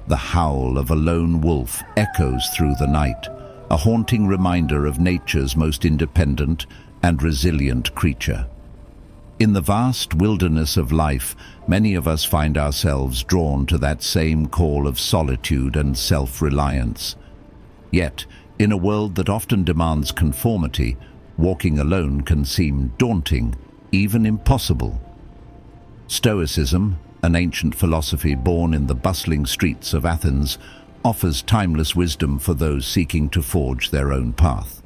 The howl of a lone wolf echoes through the night, a haunting reminder of nature's most independent and resilient creature. In the vast wilderness of life, many of us find ourselves drawn to that same call of solitude and self-reliance. Yet, in a world that often demands conformity, walking alone can seem daunting, even impossible. Stoicism, an ancient philosophy born in the bustling streets of Athens, offers timeless wisdom for those seeking to forge their own path.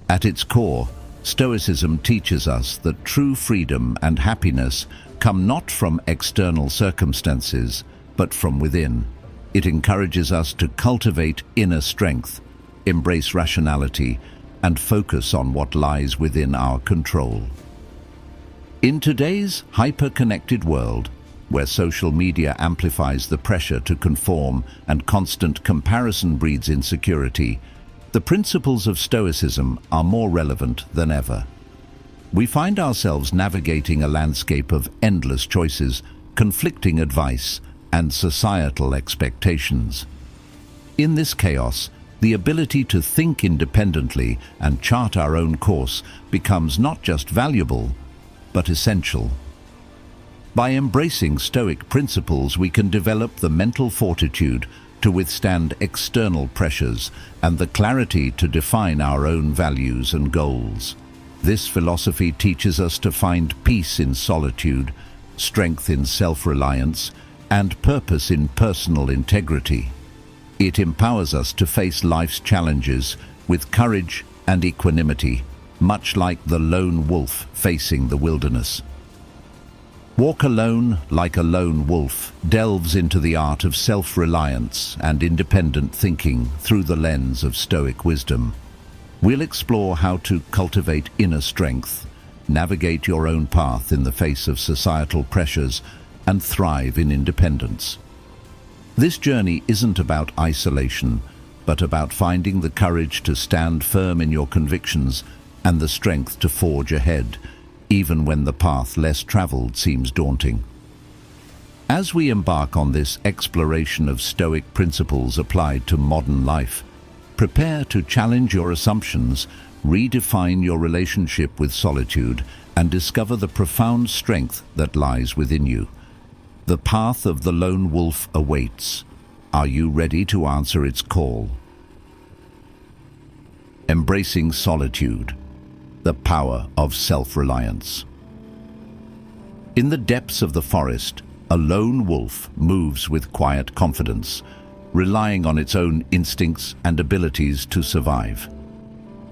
At its core, Stoicism teaches us that true freedom and happiness come not from external circumstances, but from within. It encourages us to cultivate inner strength, embrace rationality, and focus on what lies within our control. In today's hyper-connected world, where social media amplifies the pressure to conform and constant comparison breeds insecurity, the principles of Stoicism are more relevant than ever. We find ourselves navigating a landscape of endless choices, conflicting advice, and societal expectations. In this chaos, the ability to think independently and chart our own course becomes not just valuable, but essential. By embracing Stoic principles, we can develop the mental fortitude to withstand external pressures and the clarity to define our own values and goals. This philosophy teaches us to find peace in solitude, strength in self-reliance, and purpose in personal integrity. It empowers us to face life's challenges with courage and equanimity, much like the lone wolf facing the wilderness. Walk Alone, Like a Lone Wolf delves into the art of self-reliance and independent thinking through the lens of Stoic wisdom. We'll explore how to cultivate inner strength, navigate your own path in the face of societal pressures, and thrive in independence. This journey isn't about isolation, but about finding the courage to stand firm in your convictions and the strength to forge ahead, even when the path less traveled seems daunting. As we embark on this exploration of Stoic principles applied to modern life, prepare to challenge your assumptions, redefine your relationship with solitude, and discover the profound strength that lies within you. The path of the lone wolf awaits. Are you ready to answer its call? Embracing solitude. The power of self-reliance. In the depths of the forest, a lone wolf moves with quiet confidence, relying on its own instincts and abilities to survive.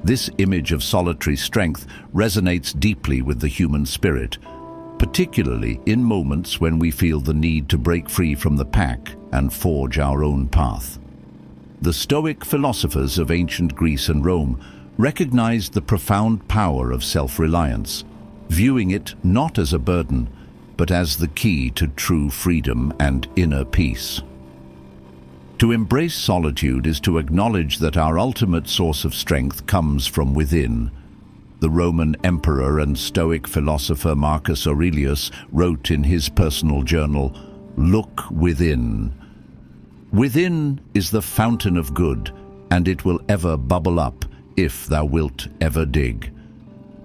This image of solitary strength resonates deeply with the human spirit, particularly in moments when we feel the need to break free from the pack and forge our own path. The Stoic philosophers of ancient Greece and Rome recognized the profound power of self-reliance, viewing it not as a burden, but as the key to true freedom and inner peace. To embrace solitude is to acknowledge that our ultimate source of strength comes from within. The Roman emperor and Stoic philosopher Marcus Aurelius wrote in his personal journal, "Look within. Within is the fountain of good, and it will ever bubble up if thou wilt ever dig."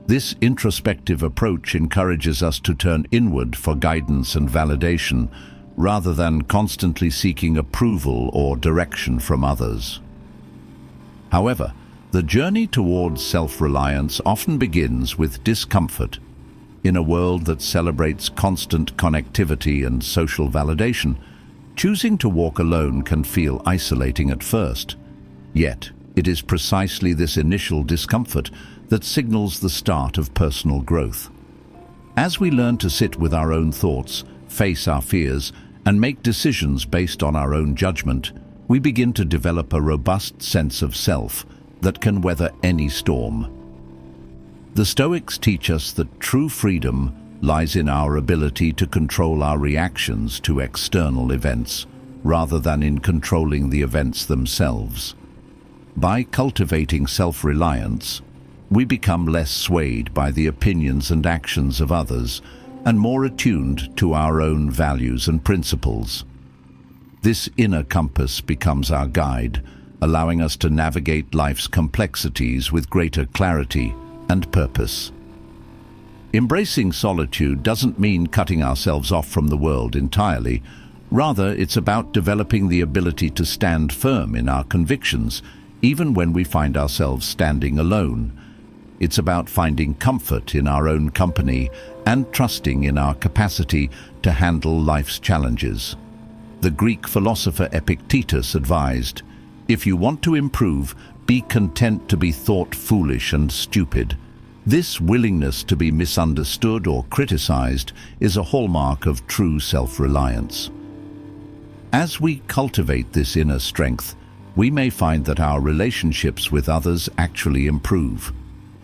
This introspective approach encourages us to turn inward for guidance and validation, rather than constantly seeking approval or direction from others. However, the journey towards self-reliance often begins with discomfort. In a world that celebrates constant connectivity and social validation, choosing to walk alone can feel isolating at first. Yet, it is precisely this initial discomfort that signals the start of personal growth. As we learn to sit with our own thoughts, face our fears, and make decisions based on our own judgment, we begin to develop a robust sense of self that can weather any storm. The Stoics teach us that true freedom lies in our ability to control our reactions to external events, rather than in controlling the events themselves. By cultivating self-reliance, we become less swayed by the opinions and actions of others, and more attuned to our own values and principles. This inner compass becomes our guide, allowing us to navigate life's complexities with greater clarity and purpose. Embracing solitude doesn't mean cutting ourselves off from the world entirely. Rather, it's about developing the ability to stand firm in our convictions, even when we find ourselves standing alone. It's about finding comfort in our own company and trusting in our capacity to handle life's challenges. The Greek philosopher Epictetus advised, "If you want to improve, be content to be thought foolish and stupid." This willingness to be misunderstood or criticized is a hallmark of true self-reliance. As we cultivate this inner strength, we may find that our relationships with others actually improve.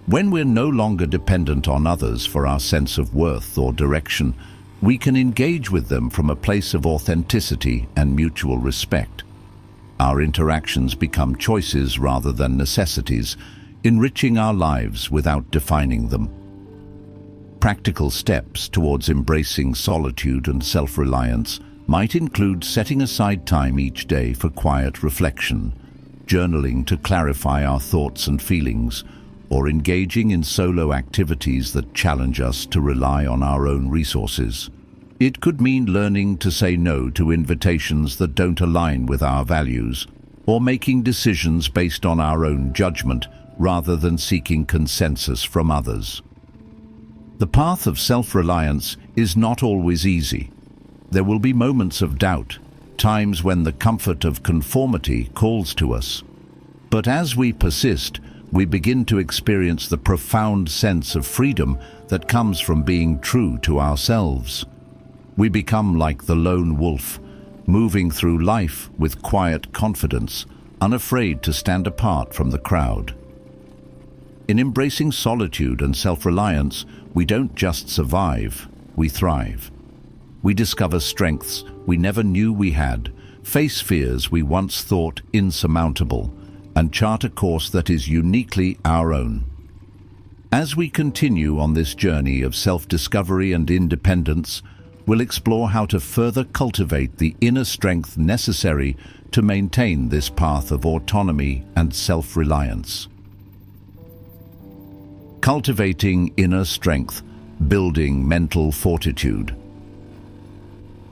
When we're no longer dependent on others for our sense of worth or direction, we can engage with them from a place of authenticity and mutual respect. Our interactions become choices rather than necessities, enriching our lives without defining them. Practical steps towards embracing solitude and self-reliance might include setting aside time each day for quiet reflection, journaling to clarify our thoughts and feelings, or engaging in solo activities that challenge us to rely on our own resources. It could mean learning to say no to invitations that don't align with our values, or making decisions based on our own judgment rather than seeking consensus from others. The path of self-reliance is not always easy. There will be moments of doubt, times when the comfort of conformity calls to us. But as we persist, we begin to experience the profound sense of freedom that comes from being true to ourselves. We become like the lone wolf, moving through life with quiet confidence, unafraid to stand apart from the crowd. In embracing solitude and self-reliance, we don't just survive, we thrive. We discover strengths we never knew we had, face fears we once thought insurmountable, and chart a course that is uniquely our own. As we continue on this journey of self-discovery and independence, we'll explore how to further cultivate the inner strength necessary to maintain this path of autonomy and self-reliance. Cultivating inner strength, building mental fortitude.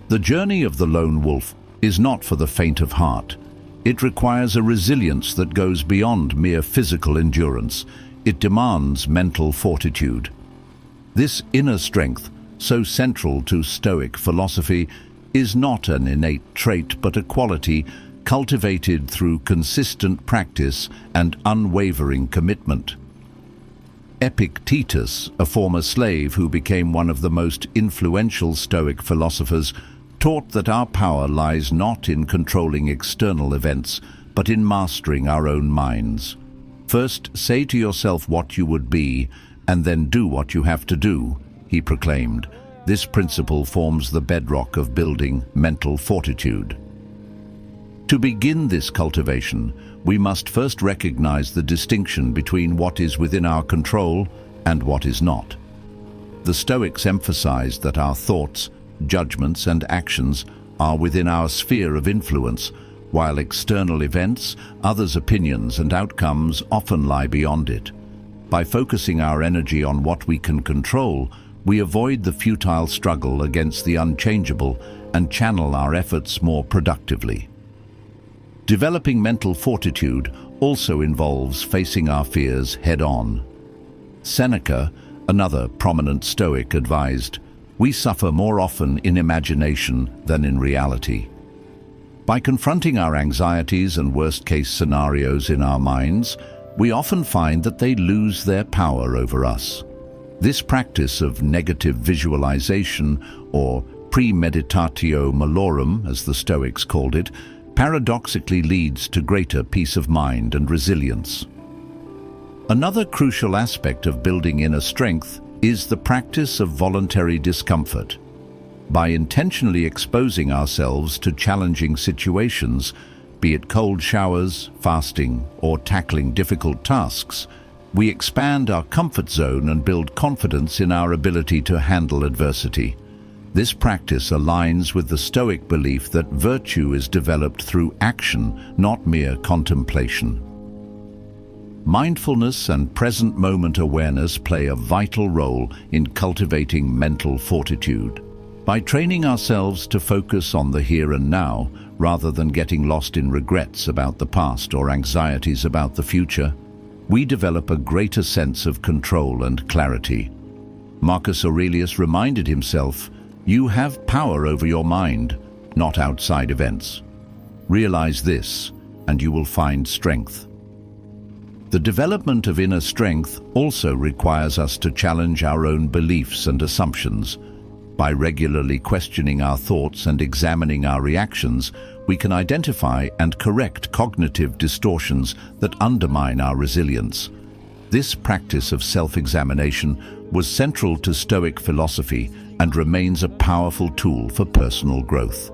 The journey of the lone wolf is not for the faint of heart. It requires a resilience that goes beyond mere physical endurance. It demands mental fortitude. This inner strength, so central to Stoic philosophy, is not an innate trait but a quality cultivated through consistent practice and unwavering commitment. Epictetus, a former slave who became one of the most influential Stoic philosophers, taught that our power lies not in controlling external events, but in mastering our own minds. First, say to yourself what you would be, and then do what you have to do, he proclaimed. This principle forms the bedrock of building mental fortitude. To begin this cultivation, we must first recognize the distinction between what is within our control and what is not. The Stoics emphasized that our thoughts, judgments, and actions are within our sphere of influence, while external events, others' opinions, and outcomes often lie beyond it. By focusing our energy on what we can control, we avoid the futile struggle against the unchangeable and channel our efforts more productively. Developing mental fortitude also involves facing our fears head-on. Seneca, another prominent Stoic, advised, "We suffer more often in imagination than in reality." By confronting our anxieties and worst-case scenarios in our minds, we often find that they lose their power over us. This practice of negative visualization, or premeditatio malorum, as the Stoics called it, paradoxically leads to greater peace of mind and resilience. Another crucial aspect of building inner strength is the practice of voluntary discomfort. By intentionally exposing ourselves to challenging situations, be it cold showers, fasting, or tackling difficult tasks, we expand our comfort zone and build confidence in our ability to handle adversity. This practice aligns with the Stoic belief that virtue is developed through action, not mere contemplation. Mindfulness and present moment awareness play a vital role in cultivating mental fortitude. By training ourselves to focus on the here and now, rather than getting lost in regrets about the past or anxieties about the future, we develop a greater sense of control and clarity. Marcus Aurelius reminded himself, "You have power over your mind, not outside events. Realize this, and you will find strength." The development of inner strength also requires us to challenge our own beliefs and assumptions. By regularly questioning our thoughts and examining our reactions, we can identify and correct cognitive distortions that undermine our resilience. This practice of self-examination was central to Stoic philosophy and remains a powerful tool for personal growth.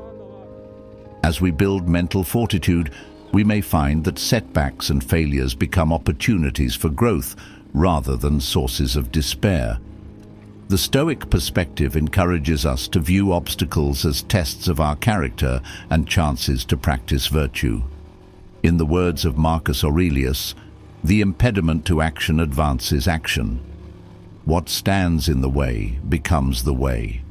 As we build mental fortitude, we may find that setbacks and failures become opportunities for growth rather than sources of despair. The Stoic perspective encourages us to view obstacles as tests of our character and chances to practice virtue. In the words of Marcus Aurelius, "The impediment to action advances action. What stands in the way becomes the way."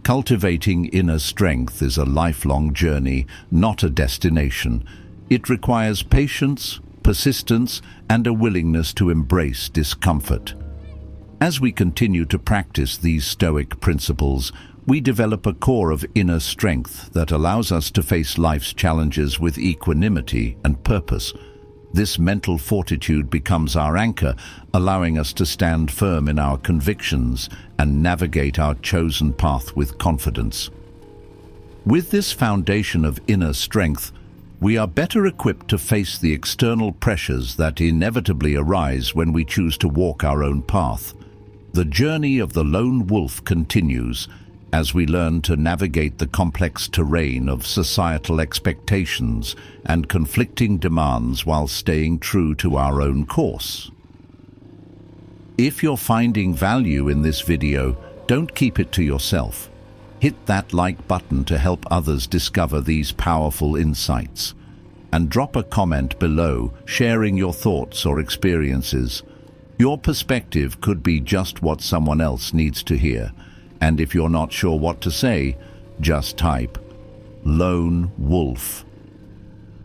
Cultivating inner strength is a lifelong journey, not a destination. It requires patience, persistence, and a willingness to embrace discomfort. As we continue to practice these Stoic principles, we develop a core of inner strength that allows us to face life's challenges with equanimity and purpose. This mental fortitude becomes our anchor, allowing us to stand firm in our convictions and navigate our chosen path with confidence. With this foundation of inner strength, we are better equipped to face the external pressures that inevitably arise when we choose to walk our own path. The journey of the lone wolf continues as we learn to navigate the complex terrain of societal expectations and conflicting demands while staying true to our own course. If you're finding value in this video, don't keep it to yourself. Hit that like button to help others discover these powerful insights. And drop a comment below, sharing your thoughts or experiences. Your perspective could be just what someone else needs to hear. And if you're not sure what to say, just type "lone wolf."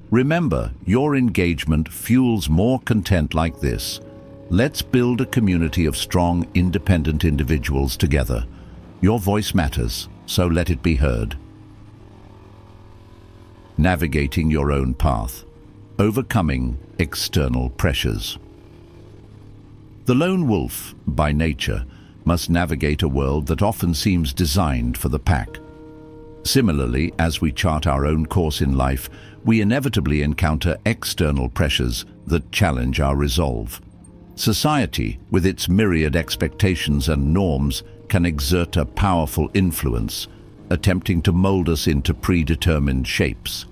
Remember, your engagement fuels more content like this. Let's build a community of strong, independent individuals together. Your voice matters, so let it be heard. Navigating your own path. Overcoming external pressures. The lone wolf, by nature, must navigate a world that often seems designed for the pack. Similarly, as we chart our own course in life, we inevitably encounter external pressures that challenge our resolve. Society, with its myriad expectations and norms, can exert a powerful influence, attempting to mold us into predetermined shapes.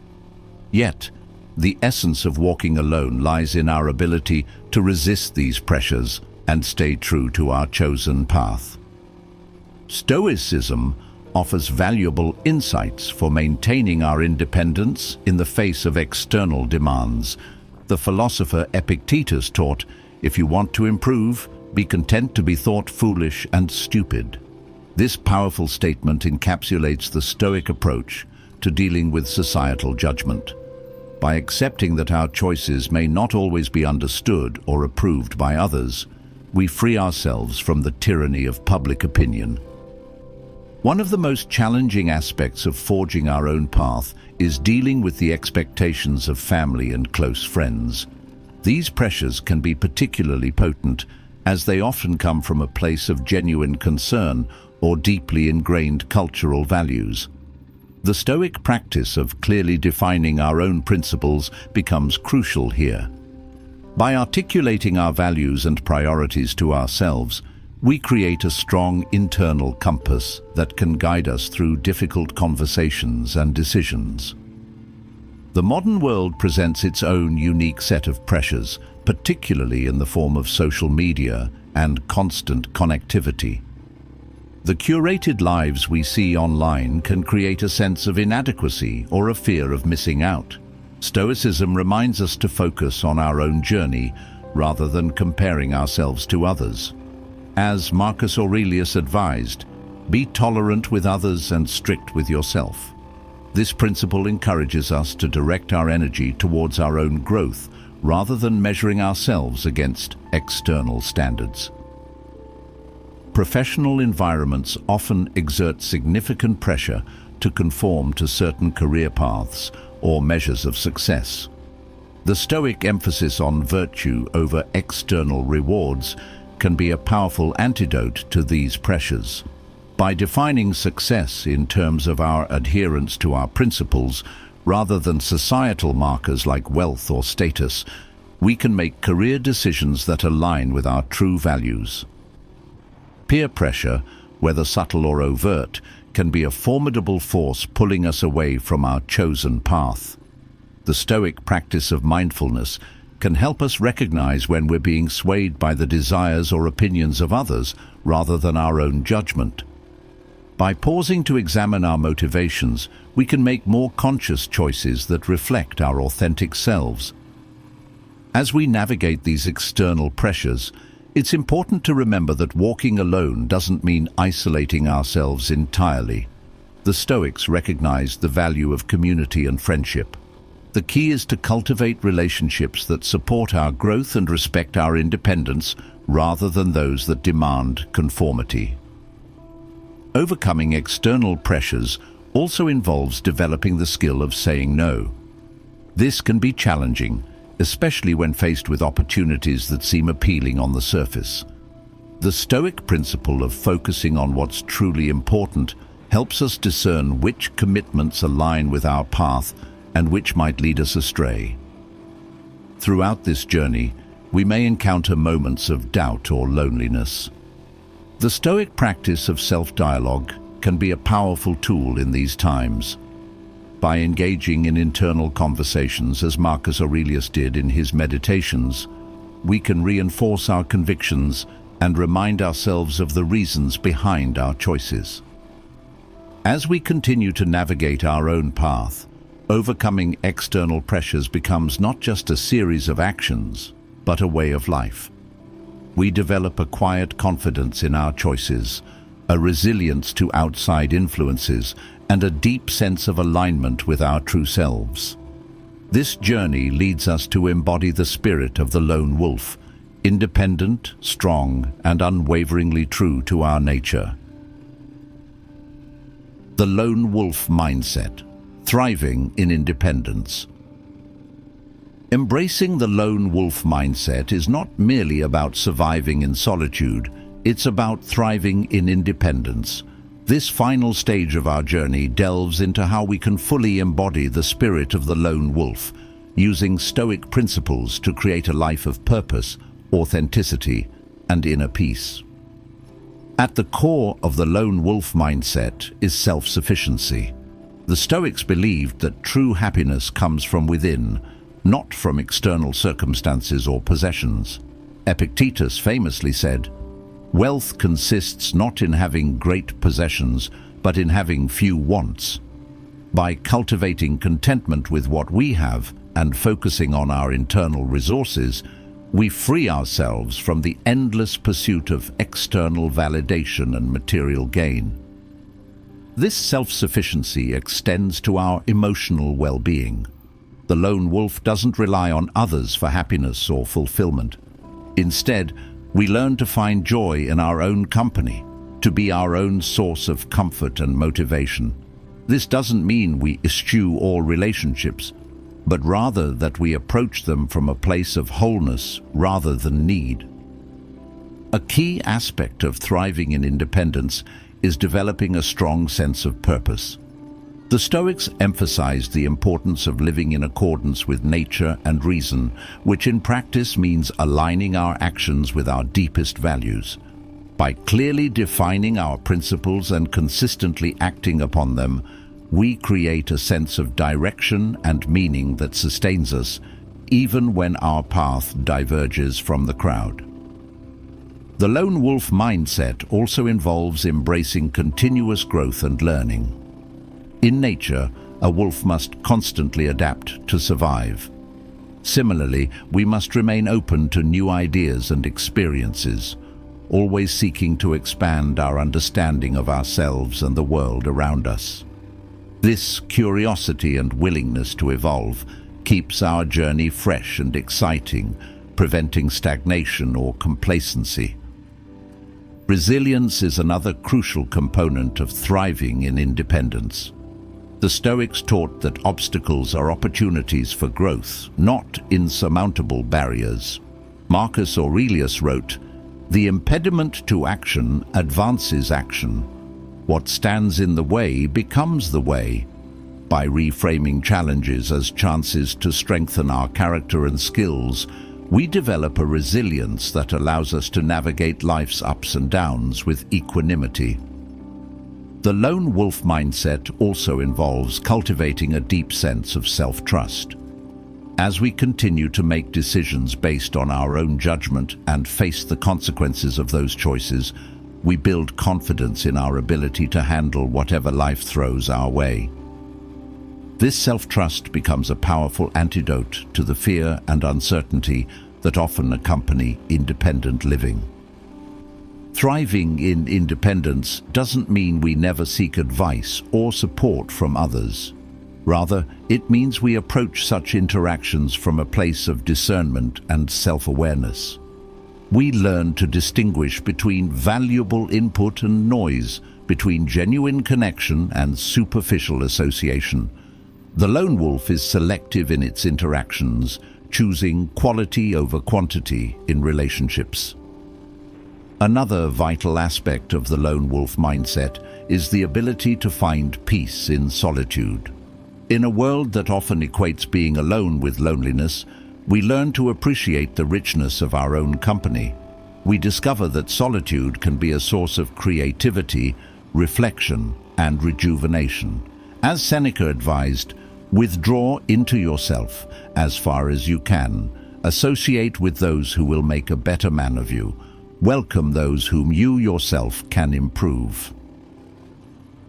Yet, the essence of walking alone lies in our ability to resist these pressures and stay true to our chosen path. Stoicism offers valuable insights for maintaining our independence in the face of external demands. The philosopher Epictetus taught, "If you want to improve, be content to be thought foolish and stupid." This powerful statement encapsulates the Stoic approach to dealing with societal judgment. By accepting that our choices may not always be understood or approved by others, we free ourselves from the tyranny of public opinion. One of the most challenging aspects of forging our own path is dealing with the expectations of family and close friends. These pressures can be particularly potent, as they often come from a place of genuine concern or deeply ingrained cultural values. The Stoic practice of clearly defining our own principles becomes crucial here. By articulating our values and priorities to ourselves, we create a strong internal compass that can guide us through difficult conversations and decisions. The modern world presents its own unique set of pressures, particularly in the form of social media and constant connectivity. The curated lives we see online can create a sense of inadequacy or a fear of missing out. Stoicism reminds us to focus on our own journey rather than comparing ourselves to others. As Marcus Aurelius advised, be tolerant with others and strict with yourself. This principle encourages us to direct our energy towards our own growth rather than measuring ourselves against external standards. Professional environments often exert significant pressure to conform to certain career paths or measures of success. The Stoic emphasis on virtue over external rewards can be a powerful antidote to these pressures. By defining success in terms of our adherence to our principles rather than societal markers like wealth or status, we can make career decisions that align with our true values. Peer pressure, whether subtle or overt, can be a formidable force pulling us away from our chosen path. The Stoic practice of mindfulness can help us recognize when we're being swayed by the desires or opinions of others rather than our own judgment. By pausing to examine our motivations, we can make more conscious choices that reflect our authentic selves. As we navigate these external pressures, it's important to remember that walking alone doesn't mean isolating ourselves entirely. The Stoics recognized the value of community and friendship. The key is to cultivate relationships that support our growth and respect our independence rather than those that demand conformity. Overcoming external pressures also involves developing the skill of saying no. This can be challenging, especially when faced with opportunities that seem appealing on the surface. The Stoic principle of focusing on what's truly important helps us discern which commitments align with our path and which might lead us astray. Throughout this journey, we may encounter moments of doubt or loneliness. The Stoic practice of self-dialogue can be a powerful tool in these times. By engaging in internal conversations, as Marcus Aurelius did in his Meditations, we can reinforce our convictions and remind ourselves of the reasons behind our choices. As we continue to navigate our own path, overcoming external pressures becomes not just a series of actions, but a way of life. We develop a quiet confidence in our choices, a resilience to outside influences, and a deep sense of alignment with our true selves. This journey leads us to embody the spirit of the lone wolf, independent, strong, and unwaveringly true to our nature. The lone wolf mindset, thriving in independence. Embracing the lone wolf mindset is not merely about surviving in solitude, it's about thriving in independence. This final stage of our journey delves into how we can fully embody the spirit of the lone wolf, using Stoic principles to create a life of purpose, authenticity, and inner peace. At the core of the lone wolf mindset is self-sufficiency. The Stoics believed that true happiness comes from within, not from external circumstances or possessions. Epictetus famously said, "Wealth consists not in having great possessions, but in having few wants." By cultivating contentment with what we have and focusing on our internal resources, we free ourselves from the endless pursuit of external validation and material gain. This self-sufficiency extends to our emotional well-being. The lone wolf doesn't rely on others for happiness or fulfillment. Instead, we learn to find joy in our own company, to be our own source of comfort and motivation. This doesn't mean we eschew all relationships, but rather that we approach them from a place of wholeness rather than need. A key aspect of thriving in independence is developing a strong sense of purpose. The Stoics emphasized the importance of living in accordance with nature and reason, which in practice means aligning our actions with our deepest values. By clearly defining our principles and consistently acting upon them, we create a sense of direction and meaning that sustains us, even when our path diverges from the crowd. The lone wolf mindset also involves embracing continuous growth and learning. In nature, a wolf must constantly adapt to survive. Similarly, we must remain open to new ideas and experiences, always seeking to expand our understanding of ourselves and the world around us. This curiosity and willingness to evolve keeps our journey fresh and exciting, preventing stagnation or complacency. Resilience is another crucial component of thriving in independence. The Stoics taught that obstacles are opportunities for growth, not insurmountable barriers. Marcus Aurelius wrote, "The impediment to action advances action. What stands in the way becomes the way." By reframing challenges as chances to strengthen our character and skills, we develop a resilience that allows us to navigate life's ups and downs with equanimity. The lone wolf mindset also involves cultivating a deep sense of self-trust. As we continue to make decisions based on our own judgment and face the consequences of those choices, we build confidence in our ability to handle whatever life throws our way. This self-trust becomes a powerful antidote to the fear and uncertainty that often accompany independent living. Thriving in independence doesn't mean we never seek advice or support from others. Rather, it means we approach such interactions from a place of discernment and self-awareness. We learn to distinguish between valuable input and noise, between genuine connection and superficial association. The lone wolf is selective in its interactions, choosing quality over quantity in relationships. Another vital aspect of the lone wolf mindset is the ability to find peace in solitude. In a world that often equates being alone with loneliness, we learn to appreciate the richness of our own company. We discover that solitude can be a source of creativity, reflection, and rejuvenation. As Seneca advised, withdraw into yourself as far as you can. Associate with those who will make a better man of you. Welcome those whom you yourself can improve.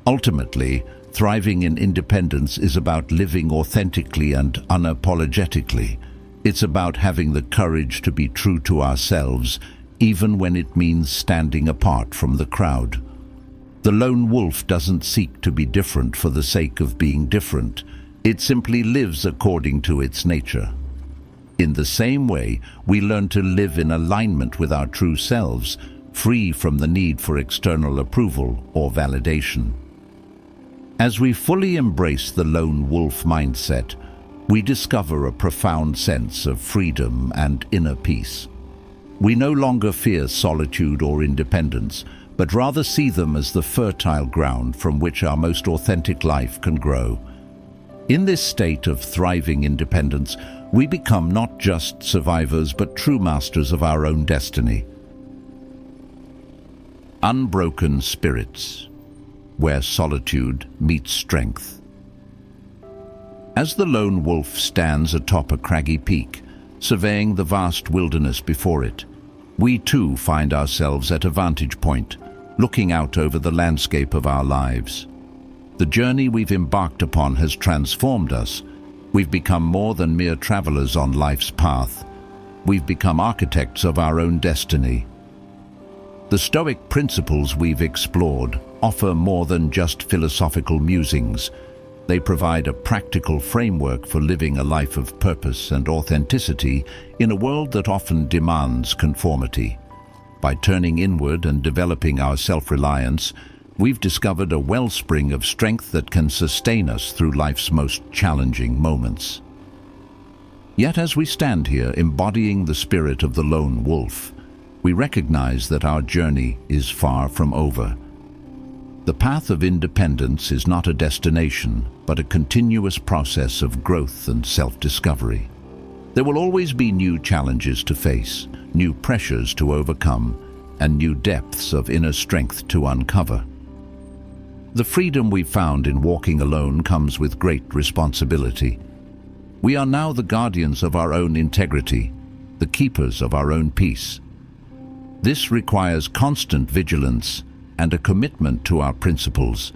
Ultimately, thriving in independence is about living authentically and unapologetically. It's about having the courage to be true to ourselves, even when it means standing apart from the crowd. The lone wolf doesn't seek to be different for the sake of being different. It simply lives according to its nature. In the same way, we learn to live in alignment with our true selves, free from the need for external approval or validation. As we fully embrace the lone wolf mindset, we discover a profound sense of freedom and inner peace. We no longer fear solitude or independence, but rather see them as the fertile ground from which our most authentic life can grow. In this state of thriving independence, we become not just survivors but true masters of our own destiny. Unbroken spirits, where solitude meets strength. As the lone wolf stands atop a craggy peak, surveying the vast wilderness before it, we too find ourselves at a vantage point, looking out over the landscape of our lives. The journey we've embarked upon has transformed us. We've become more than mere travelers on life's path. We've become architects of our own destiny. The Stoic principles we've explored offer more than just philosophical musings. They provide a practical framework for living a life of purpose and authenticity in a world that often demands conformity. By turning inward and developing our self-reliance, we've discovered a wellspring of strength that can sustain us through life's most challenging moments. Yet as we stand here embodying the spirit of the lone wolf, we recognize that our journey is far from over. The path of independence is not a destination, but a continuous process of growth and self-discovery. There will always be new challenges to face, new pressures to overcome, and new depths of inner strength to uncover. The freedom we've found in walking alone comes with great responsibility. We are now the guardians of our own integrity, the keepers of our own peace. This requires constant vigilance and a commitment to our principles,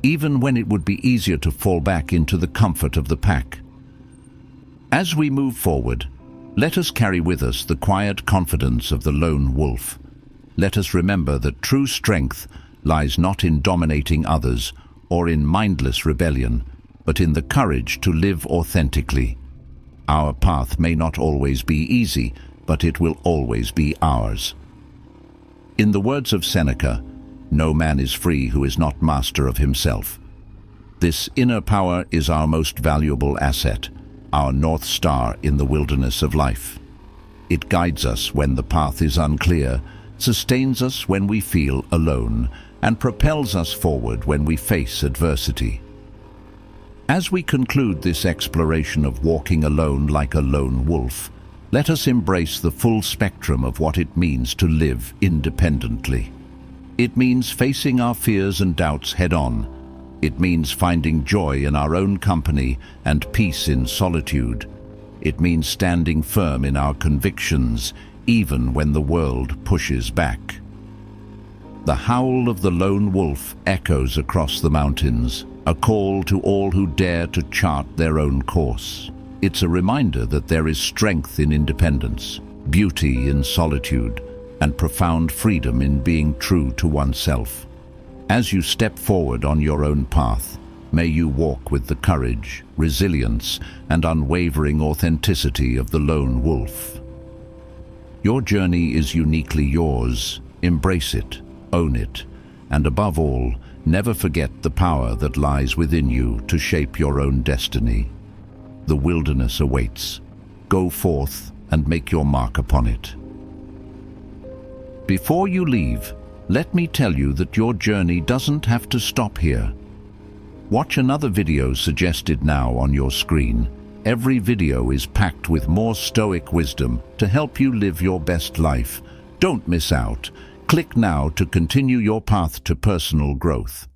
even when it would be easier to fall back into the comfort of the pack. As we move forward, let us carry with us the quiet confidence of the lone wolf. Let us remember that true strength lies not in dominating others or in mindless rebellion, but in the courage to live authentically. Our path may not always be easy, but it will always be ours. In the words of Seneca, no man is free who is not master of himself. This inner power is our most valuable asset, our North Star in the wilderness of life. It guides us when the path is unclear, sustains us when we feel alone, and propels us forward when we face adversity. As we conclude this exploration of walking alone like a lone wolf, let us embrace the full spectrum of what it means to live independently. It means facing our fears and doubts head-on. It means finding joy in our own company and peace in solitude. It means standing firm in our convictions, even when the world pushes back. The howl of the lone wolf echoes across the mountains, a call to all who dare to chart their own course. It's a reminder that there is strength in independence, beauty in solitude, and profound freedom in being true to oneself. As you step forward on your own path, may you walk with the courage, resilience, and unwavering authenticity of the lone wolf. Your journey is uniquely yours. Embrace it, own it, and above all, never forget the power that lies within you to shape your own destiny. The wilderness awaits. Go forth and make your mark upon it. Before you leave, let me tell you that your journey doesn't have to stop here. Watch another video suggested now on your screen. Every video is packed with more stoic wisdom to help you live your best life. Don't miss out. Click now to continue your path to personal growth.